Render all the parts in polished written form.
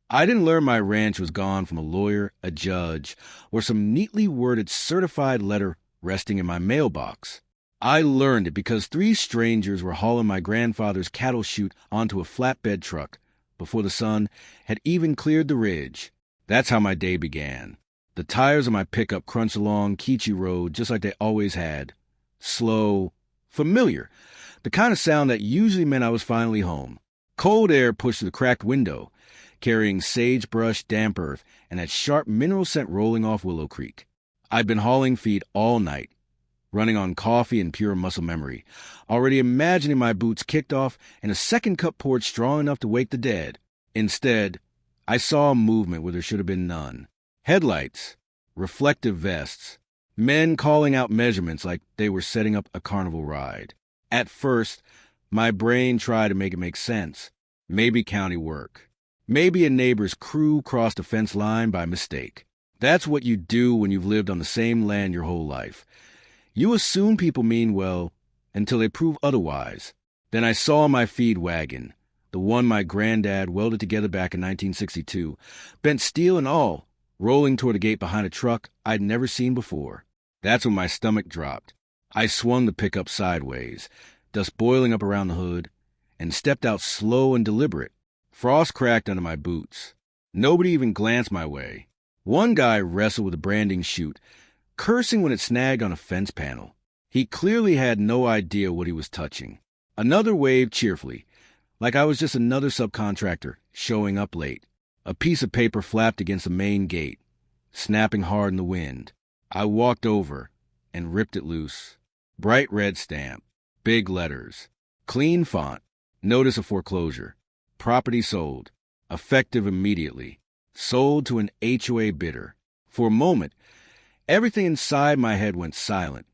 I didn't learn my ranch was gone from a lawyer, a judge, or some neatly worded certified letter resting in my mailbox. I learned it because three strangers were hauling my grandfather's cattle chute onto a flatbed truck before the sun had even cleared the ridge. That's how my day began. The tires of my pickup crunched along Keechee Road just like they always had. Slow, familiar, the kind of sound that usually meant I was finally home. Cold air pushed through the cracked window, carrying sagebrush, damp earth, and that sharp mineral scent rolling off Willow Creek. I'd been hauling feed all night, running on coffee and pure muscle memory, already imagining my boots kicked off and a second cup poured strong enough to wake the dead. Instead, I saw a movement where there should have been none. Headlights, reflective vests, men calling out measurements like they were setting up a carnival ride. At first, my brain tried to make it make sense. Maybe county work. Maybe a neighbor's crew crossed a fence line by mistake. That's what you do when you've lived on the same land your whole life. You assume people mean well until they prove otherwise. Then I saw my feed wagon, the one my granddad welded together back in 1962, bent steel and all, rolling toward a gate behind a truck I'd never seen before. That's when my stomach dropped. I swung the pickup sideways, dust boiling up around the hood, and stepped out slow and deliberate. Frost cracked under my boots. Nobody even glanced my way. One guy wrestled with a branding chute, cursing when it snagged on a fence panel. He clearly had no idea what he was touching. Another waved cheerfully, like I was just another subcontractor showing up late. A piece of paper flapped against the main gate, snapping hard in the wind. I walked over and ripped it loose. Bright red stamp, big letters, clean font, notice of foreclosure. Property sold, effective immediately. Sold to an HOA bidder. For a moment, everything inside my head went silent.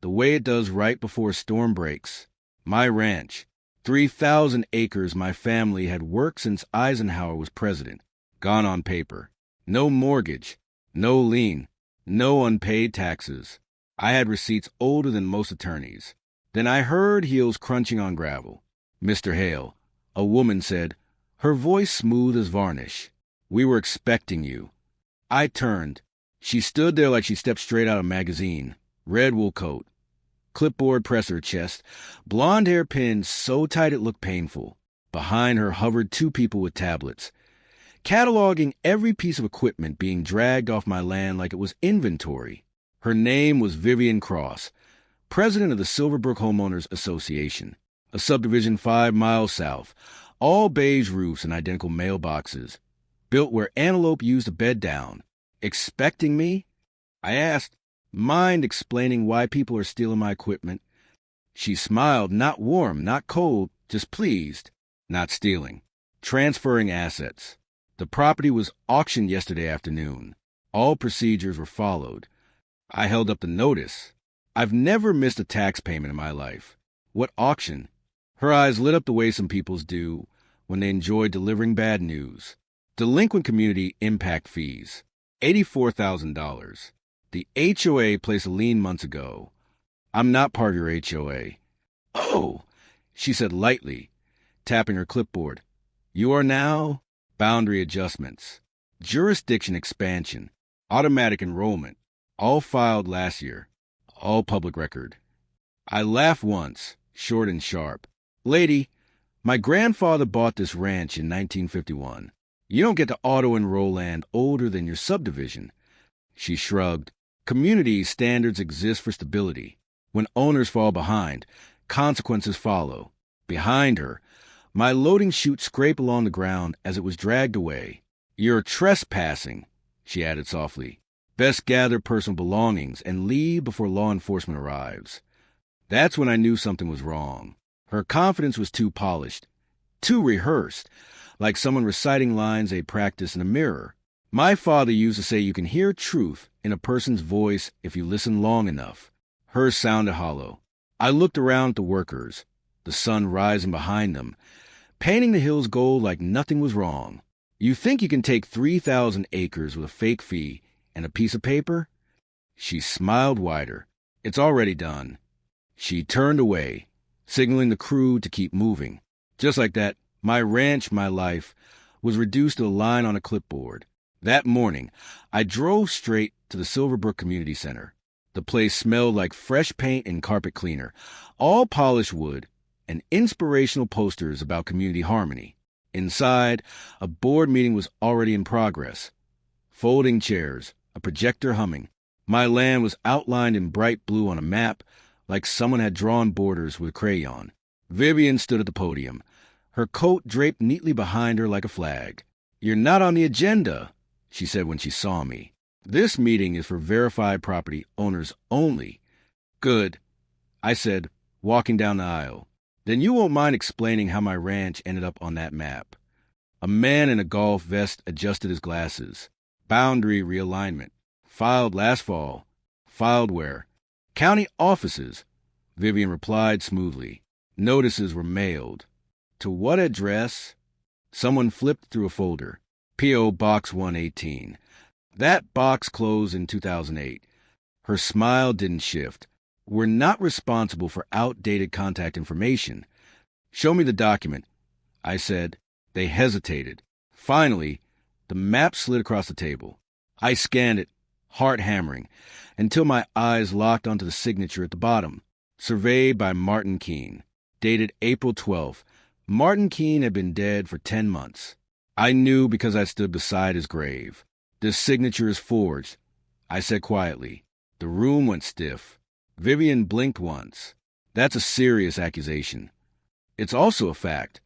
The way it does right before a storm breaks. My ranch, 3,000 acres my family had worked since Eisenhower was president. Gone on paper. No mortgage, no lien, no unpaid taxes. I had receipts older than most attorneys. Then I heard heels crunching on gravel. Mr. Hale, a woman said, her voice smooth as varnish. We were expecting you. I turned. She stood there like she stepped straight out of a magazine. Red wool coat, clipboard pressed her chest, blonde hair pinned so tight it looked painful. Behind her hovered two people with tablets, cataloging every piece of equipment being dragged off my land like it was inventory. Her name was Vivian Cross, president of the Silverbrook Homeowners Association, a subdivision 5 miles south, all beige roofs and identical mailboxes, built where antelope used to bed down. Expecting me? I asked, mind explaining why people are stealing my equipment. She smiled, not warm, not cold, just pleased. Not stealing. Transferring assets. The property was auctioned yesterday afternoon. All procedures were followed. I held up the notice. I've never missed a tax payment in my life. What auction? Her eyes lit up the way some people's do when they enjoy delivering bad news. Delinquent community impact fees. $84,000. The HOA placed a lien months ago. I'm not part of your HOA. Oh, she said lightly, tapping her clipboard. You are now boundary adjustments, jurisdiction expansion, automatic enrollment, all filed last year, all public record. I laughed once, short and sharp. Lady, my grandfather bought this ranch in 1951. You don't get to auto-enroll land older than your subdivision. She shrugged. Community standards exist for stability. When owners fall behind, consequences follow. Behind her, my loading chute scraped along the ground as it was dragged away. You're trespassing, she added softly. Best gather personal belongings and leave before law enforcement arrives. That's when I knew something was wrong. Her confidence was too polished, too rehearsed, like someone reciting lines they practice in a mirror. My father used to say you can hear truth in a person's voice if you listen long enough. Hers sounded hollow. I looked around at the workers, the sun rising behind them, painting the hills gold like nothing was wrong. You think you can take 3,000 acres with a fake fee and a piece of paper? She smiled wider. It's already done. She turned away, signaling the crew to keep moving. Just like that, my ranch, my life, was reduced to a line on a clipboard. That morning, I drove straight to the Silverbrook Community Center. The place smelled like fresh paint and carpet cleaner, all polished wood, and inspirational posters about community harmony. Inside, a board meeting was already in progress. Folding chairs, a projector humming. My land was outlined in bright blue on a map, like someone had drawn borders with a crayon. Vivian stood at the podium, her coat draped neatly behind her like a flag. "You're not on the agenda," she said when she saw me. "This meeting is for verified property owners only." "Good," I said, walking down the aisle. "Then you won't mind explaining how my ranch ended up on that map." A man in a golf vest adjusted his glasses. "Boundary realignment. Filed last fall. Filed where?" "County offices," Vivian replied smoothly. "Notices were mailed." "To what address?" Someone flipped through a folder. P.O. Box 118. "That box closed in 2008. Her smile didn't shift. "We're not responsible for outdated contact information." "Show me the document," I said. They hesitated. Finally, the map slid across the table. I scanned it, heart hammering, until my eyes locked onto the signature at the bottom. Surveyed by Martin Keene. Dated April 12th. Martin Keene had been dead for 10 months. I knew because I stood beside his grave. "This signature is forged," I said quietly. The room went stiff. Vivian blinked once. "That's a serious accusation." "It's also a fact."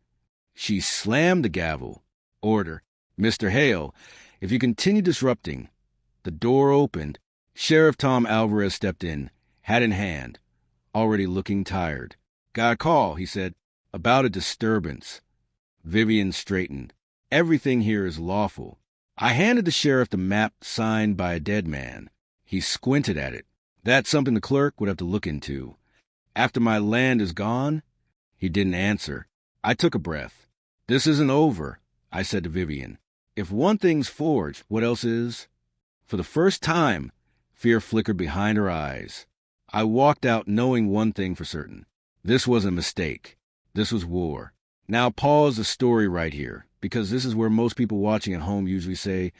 She slammed the gavel. "Order. Mr. Hale, if you continue disrupting." The door opened. Sheriff Tom Alvarez stepped in, hat in hand, already looking tired. "Got a call," he said, "about a disturbance." Vivian straightened. "Everything here is lawful." I handed the sheriff the map signed by a dead man. He squinted at it. "That's something the clerk would have to look into." "After my land is gone?" He didn't answer. I took a breath. "This isn't over," I said to Vivian. "If one thing's forged, what else is?" For the first time, fear flickered behind her eyes. I walked out knowing one thing for certain. This wasn't a mistake. This was war. Now pause the story right here, because this is where most people watching at home usually say,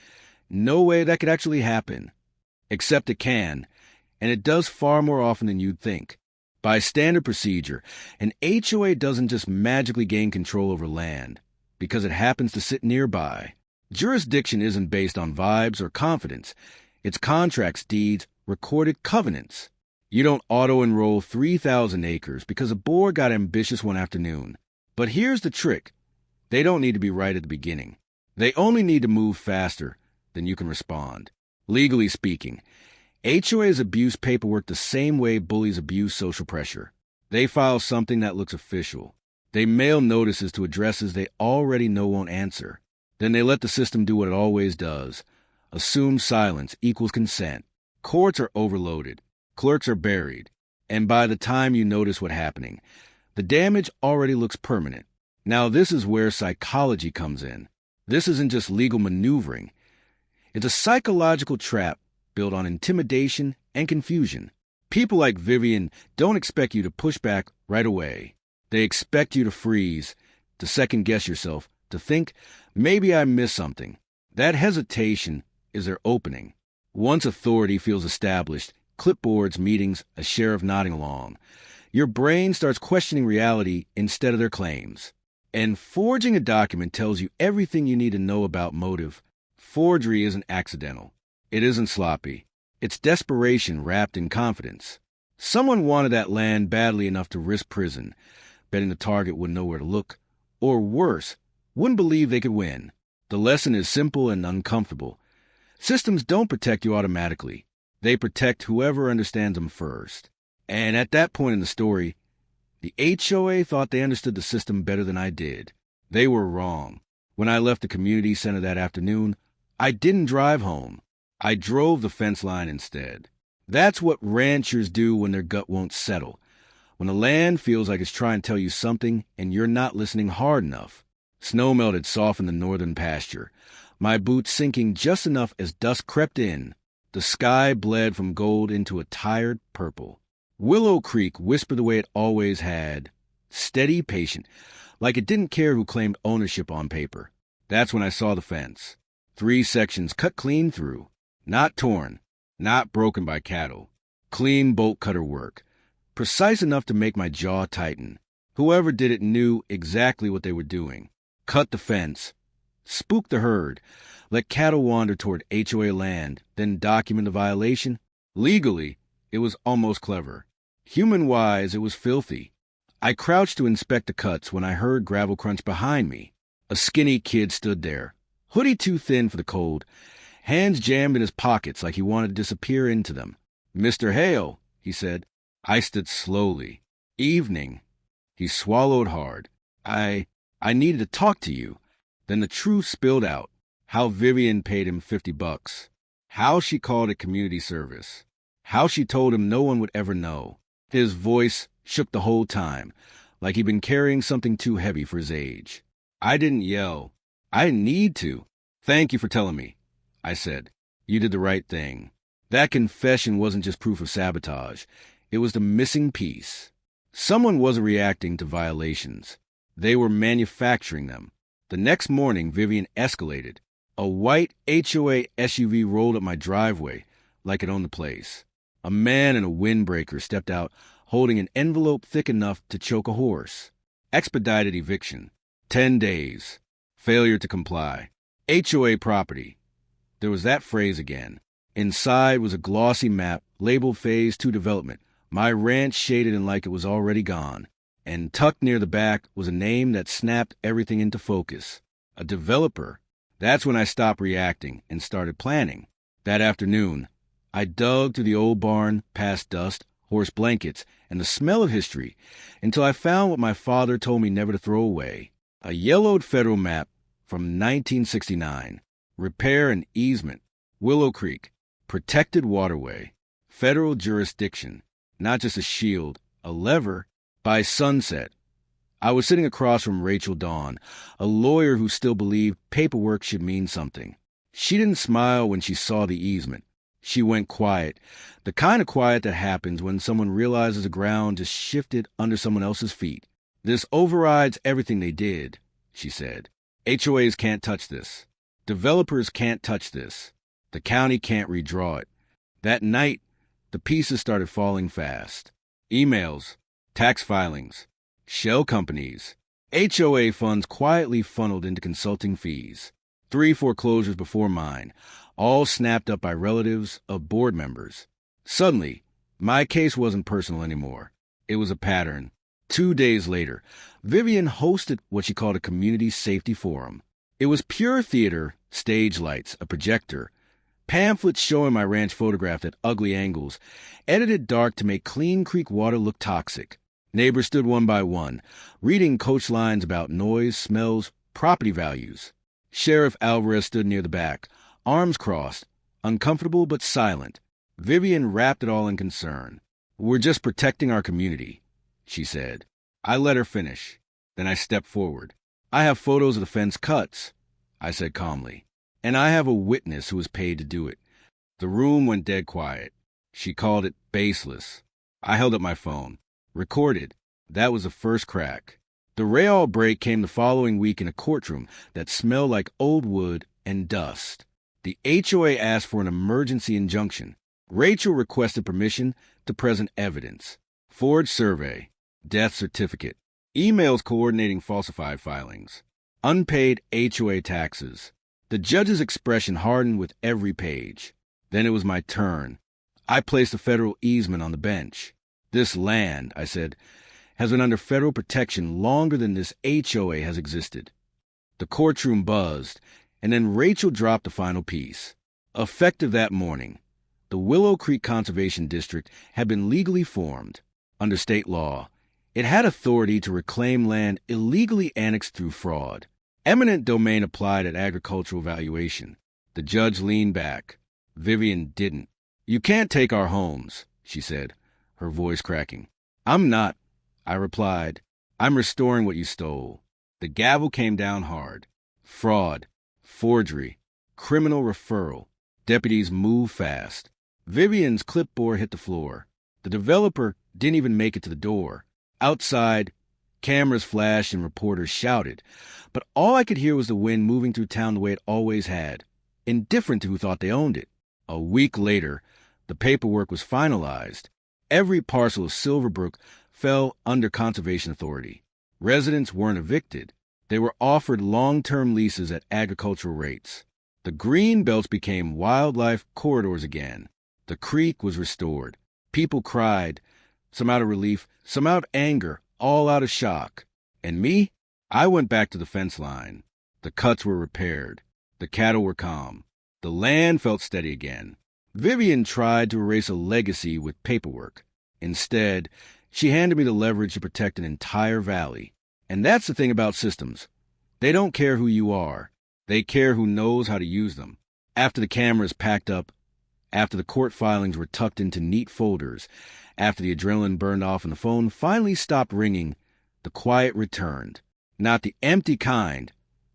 "No way that could actually happen." Except it can, and it does far more often than you'd think. By standard procedure, an HOA doesn't just magically gain control over land because it happens to sit nearby. Jurisdiction isn't based on vibes or confidence. It's contracts, deeds, recorded covenants. You don't auto-enroll 3,000 acres because a board got ambitious one afternoon. But here's the trick. They don't need to be right at the beginning. They only need to move faster than you can respond. Legally speaking, HOAs abuse paperwork the same way bullies abuse social pressure. They file something that looks official. They mail notices to addresses they already know won't answer. Then they let the system do what it always does. Assume silence equals consent. Courts are overloaded. Clerks are buried. And by the time you notice what's happening, the damage already looks permanent. Now this is where psychology comes in. This isn't just legal maneuvering. It's a psychological trap built on intimidation and confusion. People like Vivian don't expect you to push back right away. They expect you to freeze, to second-guess yourself, to think, maybe I missed something. That hesitation is their opening. Once authority feels established, clipboards, meetings, a sheriff nodding along, your brain starts questioning reality instead of their claims. And forging a document tells you everything you need to know about motive. Forgery isn't accidental. It isn't sloppy. It's desperation wrapped in confidence. Someone wanted that land badly enough to risk prison, betting the target wouldn't know where to look, or worse, wouldn't believe they could win. The lesson is simple and uncomfortable. Systems don't protect you automatically. They protect whoever understands them first. And at that point in the story, the HOA thought they understood the system better than I did. They were wrong. When I left the community center that afternoon, I didn't drive home. I drove the fence line instead. That's what ranchers do when their gut won't settle. When the land feels like it's trying to tell you something and you're not listening hard enough. Snowmelt had softened the northern pasture, my boots sinking just enough as dusk crept in. The sky bled from gold into a tired purple. Willow Creek whispered the way it always had, steady, patient, like it didn't care who claimed ownership on paper. That's when I saw the fence. 3 sections cut clean through. Not torn, not broken by cattle. Clean bolt cutter work. Precise enough to make my jaw tighten. Whoever did it knew exactly what they were doing. Cut the fence. Spook the herd. Let cattle wander toward HOA land, then document the violation. Legally, it was almost clever. Human-wise, it was filthy. I crouched to inspect the cuts when I heard gravel crunch behind me. A skinny kid stood there, hoodie too thin for the cold, hands jammed in his pockets like he wanted to disappear into them. "Mr. Hale," he said. I stood slowly. "Evening." He swallowed hard. I needed to talk to you." Then the truth spilled out. How Vivian paid him $50. How she called it community service. How she told him no one would ever know. His voice shook the whole time, like he'd been carrying something too heavy for his age. I didn't yell. I didn't need to. "Thank you for telling me," I said. "You did the right thing." That confession wasn't just proof of sabotage. It was the missing piece. Someone wasn't reacting to violations. They were manufacturing them. The next morning, Vivian escalated. A white HOA SUV rolled up my driveway like it owned the place. A man in a windbreaker stepped out holding an envelope thick enough to choke a horse. Expedited eviction. 10 days. Failure to comply. HOA property. There was that phrase again. Inside was a glossy map labeled Phase 2 development, my ranch shaded in like it was already gone. And tucked near the back was a name that snapped everything into focus. A developer. That's when I stopped reacting and started planning. That afternoon, I dug through the old barn, past dust, horse blankets, and the smell of history, until I found what my father told me never to throw away. A yellowed federal map from 1969. Repair and easement. Willow Creek. Protected waterway. Federal jurisdiction. Not just a shield, a lever. By sunset, I was sitting across from Rachel Dawn, a lawyer who still believed paperwork should mean something. She didn't smile when she saw the easement. She went quiet, the kind of quiet that happens when someone realizes the ground just shifted under someone else's feet. "This overrides everything they did," she said. "HOAs can't touch this. Developers can't touch this. The county can't redraw it." That night, the pieces started falling fast. Emails. Tax filings, shell companies, HOA funds quietly funneled into consulting fees. 3 foreclosures before mine, all snapped up by relatives of board members. Suddenly, my case wasn't personal anymore. It was a pattern. 2 days later, Vivian hosted what she called a community safety forum. It was pure theater, stage lights, a projector, pamphlets showing my ranch photographed at ugly angles, edited dark to make Clean Creek water look toxic. Neighbors stood one by one, reading coach lines about noise, smells, property values. Sheriff Alvarez stood near the back, arms crossed, uncomfortable but silent. Vivian wrapped it all in concern. "We're just protecting our community," she said. I let her finish. Then I stepped forward. "I have photos of the fence cuts," I said calmly. "And I have a witness who was paid to do it." The room went dead quiet. She called it baseless. I held up my phone. Recorded. That was the first crack. The Rayall break came the following week in a courtroom that smelled like old wood and dust. The HOA asked for an emergency injunction. Rachel requested permission to present evidence. Forged survey. Death certificate. Emails coordinating falsified filings. Unpaid HOA taxes. The judge's expression hardened with every page. Then it was my turn. I placed a federal easement on the bench. "This land," I said, "has been under federal protection longer than this HOA has existed." The courtroom buzzed, and then Rachel dropped the final piece. Effective that morning, the Willow Creek Conservation District had been legally formed. Under state law, it had authority to reclaim land illegally annexed through fraud. Eminent domain applied at agricultural valuation. The judge leaned back. Vivian didn't. "You can't take our homes," she said, her voice cracking. "I'm not," I replied. "I'm restoring what you stole." The gavel came down hard. Fraud, forgery, criminal referral. Deputies moved fast. Vivian's clipboard hit the floor. The developer didn't even make it to the door. Outside, Cameras flashed and reporters shouted, but all I could hear was the wind moving through town the way it always had, indifferent to who thought they owned it. A week later, the paperwork was finalized. Every parcel of Silverbrook fell under conservation authority. Residents weren't evicted. They were offered long-term leases at agricultural rates. The green belts became wildlife corridors again. The creek was restored. People cried, some out of relief, some out of anger, all out of shock. And me? I went back to the fence line. The cuts were repaired. The cattle were calm. The land felt steady again. Vivian tried to erase a legacy with paperwork. Instead, she handed me the leverage to protect an entire valley. And that's the thing about systems. They don't care who you are. They care who knows how to use them. After the cameras packed up, after the court filings were tucked into neat folders, after the adrenaline burned off and the phone finally stopped ringing, the quiet returned. Not the empty kind,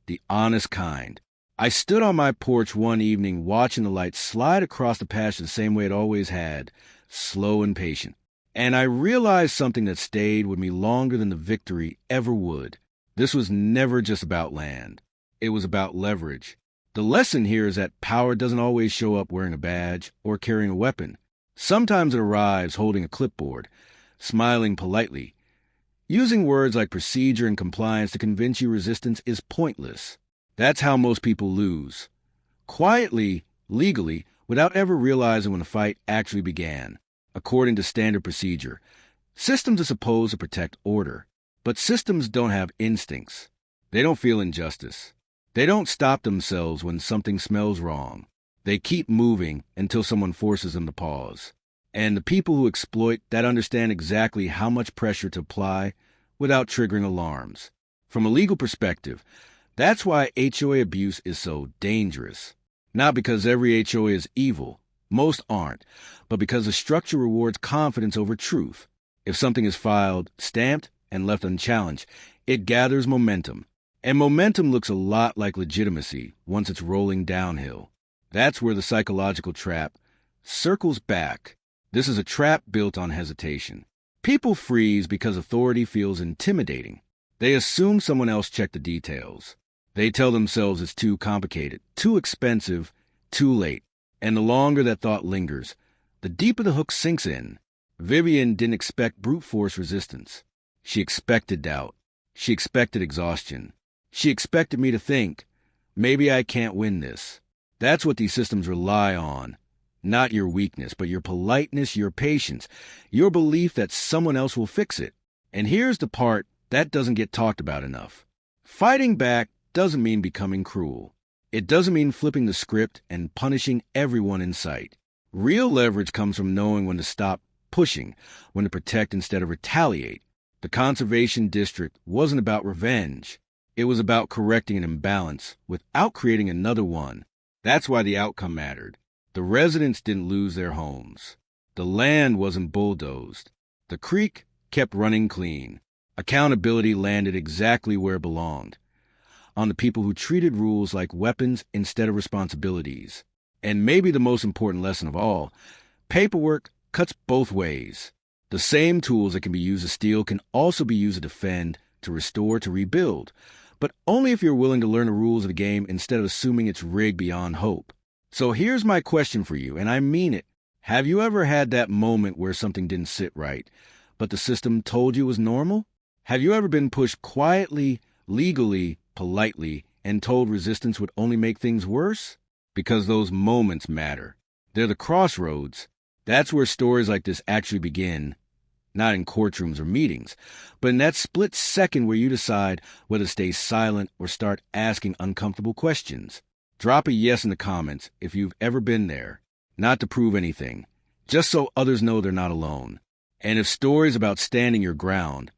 the honest kind. I stood on my porch one evening watching the light slide across the pasture the same way it always had, slow and patient. And I realized something that stayed with me longer than the victory ever would. This was never just about land. It was about leverage. The lesson here is that power doesn't always show up wearing a badge or carrying a weapon. Sometimes it arrives holding a clipboard, smiling politely, using words like procedure and compliance to convince you resistance is pointless. That's how most people lose. Quietly, legally, without ever realizing when the fight actually began. According to standard procedure, systems are supposed to protect order, but systems don't have instincts. They don't feel injustice. They don't stop themselves when something smells wrong. They keep moving until someone forces them to pause. And the people who exploit that understand exactly how much pressure to apply without triggering alarms. From a legal perspective, that's why HOA abuse is so dangerous. Not because every HOA is evil. Most aren't. But because the structure rewards confidence over truth. If something is filed, stamped, and left unchallenged, it gathers momentum. And momentum looks a lot like legitimacy once it's rolling downhill. That's where the psychological trap circles back. This is a trap built on hesitation. People freeze because authority feels intimidating. They assume someone else checked the details. They tell themselves it's too complicated, too expensive, too late. And the longer that thought lingers, the deeper the hook sinks in. Vivian didn't expect brute force resistance. She expected doubt. She expected exhaustion. She expected me to think, maybe I can't win this. That's what these systems rely on. Not your weakness, but your politeness, your patience, your belief that someone else will fix it. And here's the part that doesn't get talked about enough. Fighting back doesn't mean becoming cruel. It doesn't mean flipping the script and punishing everyone in sight. Real leverage comes from knowing when to stop pushing, when to protect instead of retaliate. The conservation district wasn't about revenge. It was about correcting an imbalance without creating another one. That's why the outcome mattered. The residents didn't lose their homes. The land wasn't bulldozed. The creek kept running clean. Accountability landed exactly where it belonged. On the people who treated rules like weapons instead of responsibilities. And maybe the most important lesson of all, paperwork cuts both ways. The same tools that can be used to steal can also be used to defend, to restore, to rebuild. But only if you're willing to learn the rules of the game instead of assuming it's rigged beyond hope. So here's my question for you, and I mean it. Have you ever had that moment where something didn't sit right, but the system told you it was normal? Have you ever been pushed quietly, legally, politely, and told resistance would only make things worse? Because those moments matter. They're the crossroads. That's where stories like this actually begin. Not in courtrooms or meetings, but in that split second where you decide whether to stay silent or start asking uncomfortable questions. Drop a yes in the comments if you've ever been there. Not to prove anything, just so others know they're not alone. And if stories about standing your ground,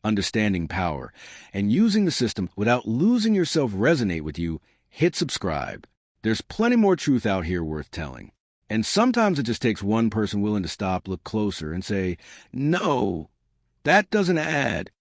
understanding power, and using the system without losing yourself resonate with you, hit subscribe. There's plenty more truth out here worth telling. And sometimes it just takes one person willing to stop, look closer, and say, no, that doesn't add.